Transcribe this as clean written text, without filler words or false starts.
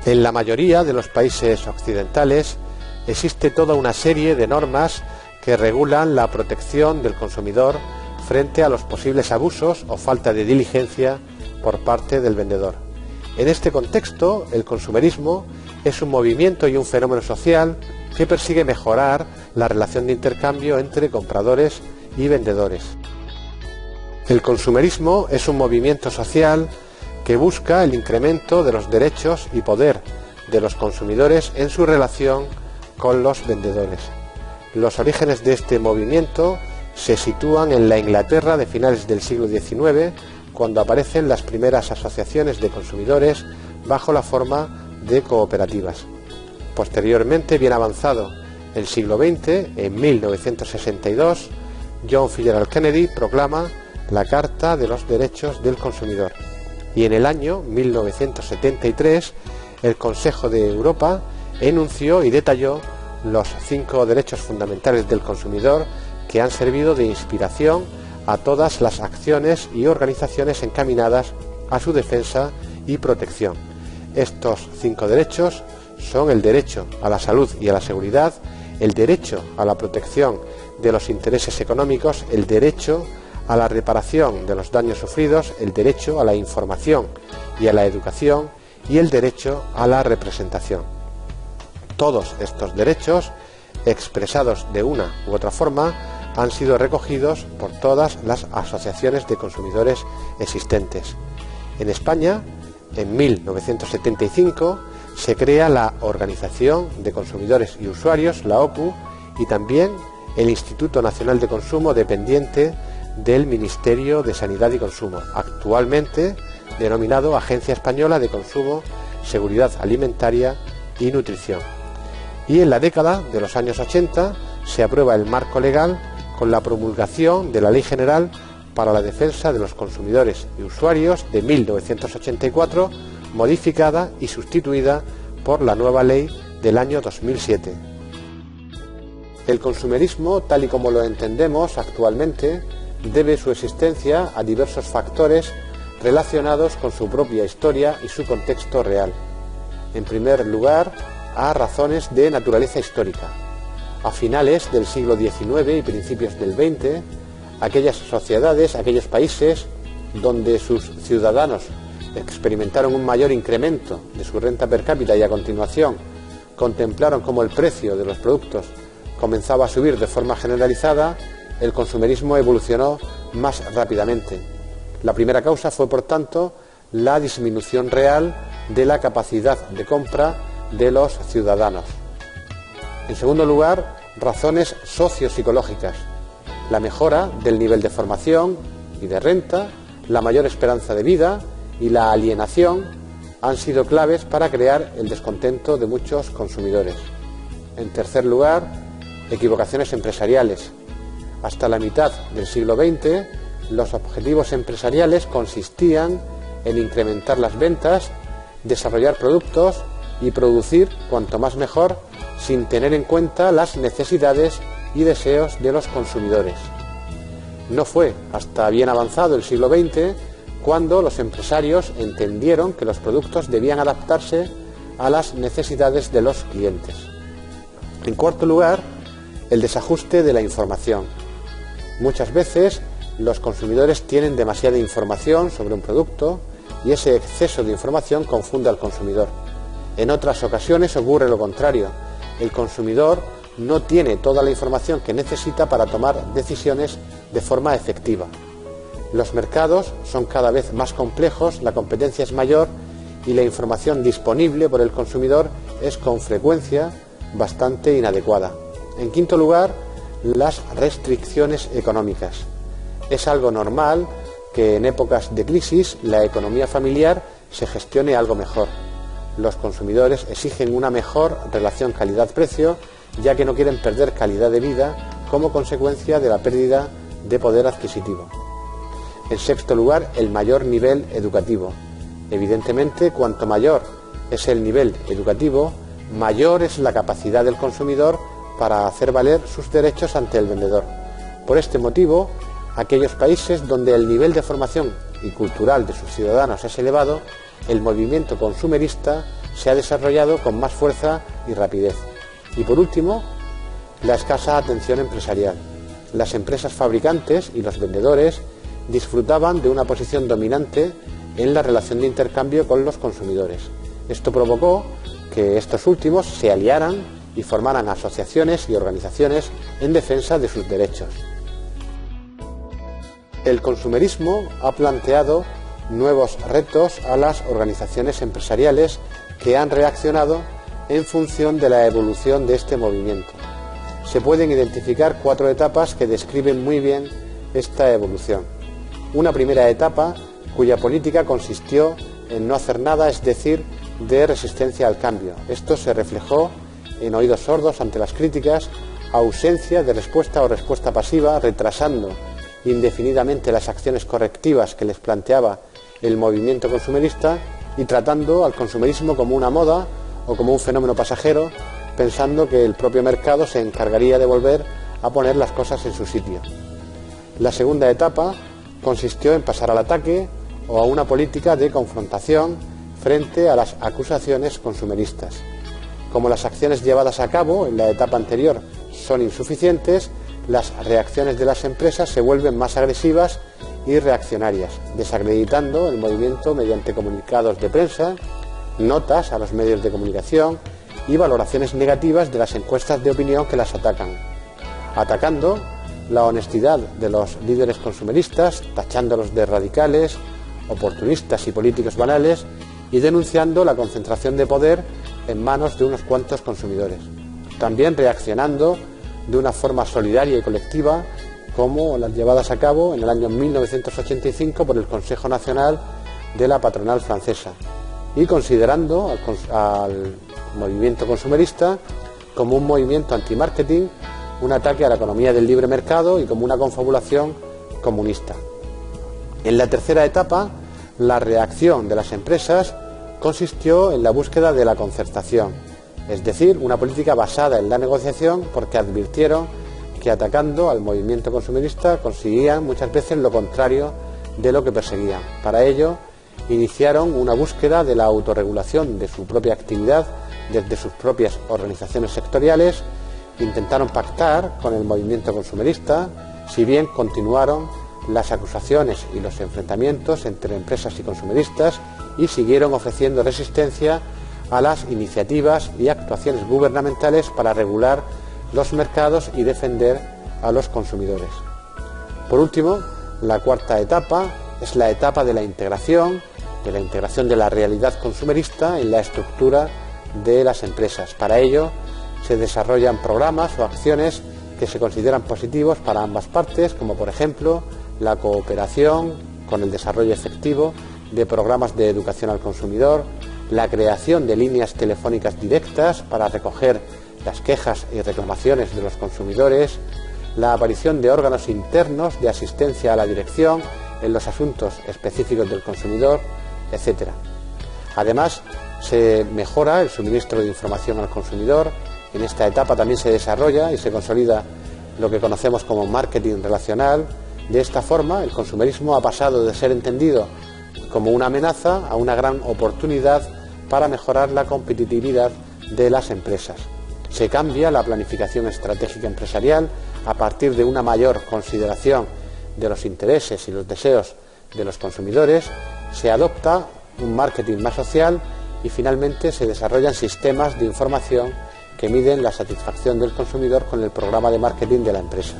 En la mayoría de los países occidentales existe toda una serie de normas que regulan la protección del consumidor frente a los posibles abusos o falta de diligencia por parte del vendedor. En este contexto, el consumerismo es un movimiento y un fenómeno social que persigue mejorar la relación de intercambio entre compradores y vendedores. El consumerismo es un movimiento social que busca el incremento de los derechos y poder de los consumidores en su relación con los vendedores. Los orígenes de este movimiento se sitúan en la Inglaterra de finales del siglo XIX, cuando aparecen las primeras asociaciones de consumidores bajo la forma de cooperativas. Posteriormente, bien avanzado el siglo XX, en 1962, John Fitzgerald Kennedy proclama la Carta de los Derechos del Consumidor. Y en el año 1973, el Consejo de Europa enunció y detalló los 5 derechos fundamentales del consumidor que han servido de inspiración a todas las acciones y organizaciones encaminadas a su defensa y protección. Estos 5 derechos son el derecho a la salud y a la seguridad, el derecho a la protección de los intereses económicos, el derecho a la reparación de los daños sufridos, el derecho a la información y a la educación y el derecho a la representación. Todos estos derechos, expresados de una u otra forma, han sido recogidos por todas las asociaciones de consumidores existentes. En España, en 1975, se crea la Organización de Consumidores y Usuarios, la OCU, y también el Instituto Nacional de Consumo, dependiente del Ministerio de Sanidad y Consumo, actualmente denominado Agencia Española de Consumo, Seguridad Alimentaria y Nutrición. Y en la década de los años 80 se aprueba el marco legal con la promulgación de la Ley General para la Defensa de los Consumidores y Usuarios de 1984, modificada y sustituida por la nueva ley del año 2007. El consumerismo, tal y como lo entendemos actualmente, debe su existencia a diversos factores relacionados con su propia historia y su contexto real. En primer lugar, a razones de naturaleza histórica. A finales del siglo XIX y principios del XX, aquellas sociedades, aquellos países donde sus ciudadanos experimentaron un mayor incremento de su renta per cápita y a continuación contemplaron cómo el precio de los productos comenzaba a subir de forma generalizada, el consumerismo evolucionó más rápidamente. La primera causa fue, por tanto, la disminución real de la capacidad de compra de los ciudadanos. En segundo lugar, razones sociopsicológicas. La mejora del nivel de formación y de renta, la mayor esperanza de vida y la alienación han sido claves para crear el descontento de muchos consumidores. En tercer lugar, equivocaciones empresariales. Hasta la mitad del siglo XX, los objetivos empresariales consistían en incrementar las ventas, desarrollar productos y producir cuanto más mejor, sin tener en cuenta las necesidades y deseos de los consumidores. No fue hasta bien avanzado el siglo XX cuando los empresarios entendieron que los productos debían adaptarse a las necesidades de los clientes. En cuarto lugar, el desajuste de la información. Muchas veces los consumidores tienen demasiada información sobre un producto y ese exceso de información confunde al consumidor. En otras ocasiones ocurre lo contrario. El consumidor no tiene toda la información que necesita para tomar decisiones de forma efectiva. Los mercados son cada vez más complejos, la competencia es mayor y la información disponible por el consumidor es con frecuencia bastante inadecuada. En quinto lugar, las restricciones económicas. Es algo normal que en épocas de crisis la economía familiar se gestione algo mejor. Los consumidores exigen una mejor relación calidad-precio, ya que no quieren perder calidad de vida como consecuencia de la pérdida de poder adquisitivo. En sexto lugar, el mayor nivel educativo. Evidentemente, cuanto mayor es el nivel educativo, mayor es la capacidad del consumidor para hacer valer sus derechos ante el vendedor. Por este motivo, aquellos países donde el nivel de formación y cultural de sus ciudadanos es elevado, el movimiento consumerista se ha desarrollado con más fuerza y rapidez. Y por último, la escasa atención empresarial. Las empresas fabricantes y los vendedores disfrutaban de una posición dominante en la relación de intercambio con los consumidores. Esto provocó que estos últimos se aliaran y formaran asociaciones y organizaciones en defensa de sus derechos. El consumerismo ha planteado nuevos retos a las organizaciones empresariales que han reaccionado en función de la evolución de este movimiento. Se pueden identificar 4 etapas que describen muy bien esta evolución. Una primera etapa cuya política consistió en no hacer nada, es decir, de resistencia al cambio. Esto se reflejó en oídos sordos ante las críticas, ausencia de respuesta o respuesta pasiva, retrasando indefinidamente las acciones correctivas que les planteaba el movimiento consumerista y tratando al consumerismo como una moda o como un fenómeno pasajero, pensando que el propio mercado se encargaría de volver a poner las cosas en su sitio. La segunda etapa consistió en pasar al ataque o a una política de confrontación frente a las acusaciones consumeristas. Como las acciones llevadas a cabo en la etapa anterior son insuficientes, las reacciones de las empresas se vuelven más agresivas y reaccionarias, desacreditando el movimiento mediante comunicados de prensa, notas a los medios de comunicación y valoraciones negativas de las encuestas de opinión que las atacan, atacando la honestidad de los líderes consumeristas, tachándolos de radicales, oportunistas y políticos banales y denunciando la concentración de poder en manos de unos cuantos consumidores. También reaccionando de una forma solidaria y colectiva, como las llevadas a cabo en el año 1985 por el Consejo Nacional de la Patronal Francesa, y considerando al movimiento consumerista como un movimiento anti-marketing, un ataque a la economía del libre mercado y como una confabulación comunista. En la tercera etapa, la reacción de las empresas consistió en la búsqueda de la concertación, es decir, una política basada en la negociación, porque advirtieron que atacando al movimiento consumerista conseguían muchas veces lo contrario de lo que perseguían. Para ello, iniciaron una búsqueda de la autorregulación de su propia actividad desde sus propias organizaciones sectoriales, intentaron pactar con el movimiento consumerista, si bien continuaron las acusaciones y los enfrentamientos entre empresas y consumeristas y siguieron ofreciendo resistencia a las iniciativas y actuaciones gubernamentales para regular los mercados y defender a los consumidores. Por último, la cuarta etapa es la etapa de la integración de la realidad consumerista en la estructura de las empresas. Para ello, se desarrollan programas o acciones que se consideran positivos para ambas partes, como por ejemplo la cooperación con el desarrollo efectivo de programas de educación al consumidor, la creación de líneas telefónicas directas para recoger las quejas y reclamaciones de los consumidores, la aparición de órganos internos de asistencia a la dirección en los asuntos específicos del consumidor, etc. Además, se mejora el suministro de información al consumidor. En esta etapa también se desarrolla y se consolida lo que conocemos como marketing relacional. De esta forma, el consumerismo ha pasado de ser entendido como una amenaza a una gran oportunidad para mejorar la competitividad de las empresas. Se cambia la planificación estratégica empresarial a partir de una mayor consideración de los intereses y los deseos de los consumidores, se adopta un marketing más social y finalmente se desarrollan sistemas de información que miden la satisfacción del consumidor con el programa de marketing de la empresa.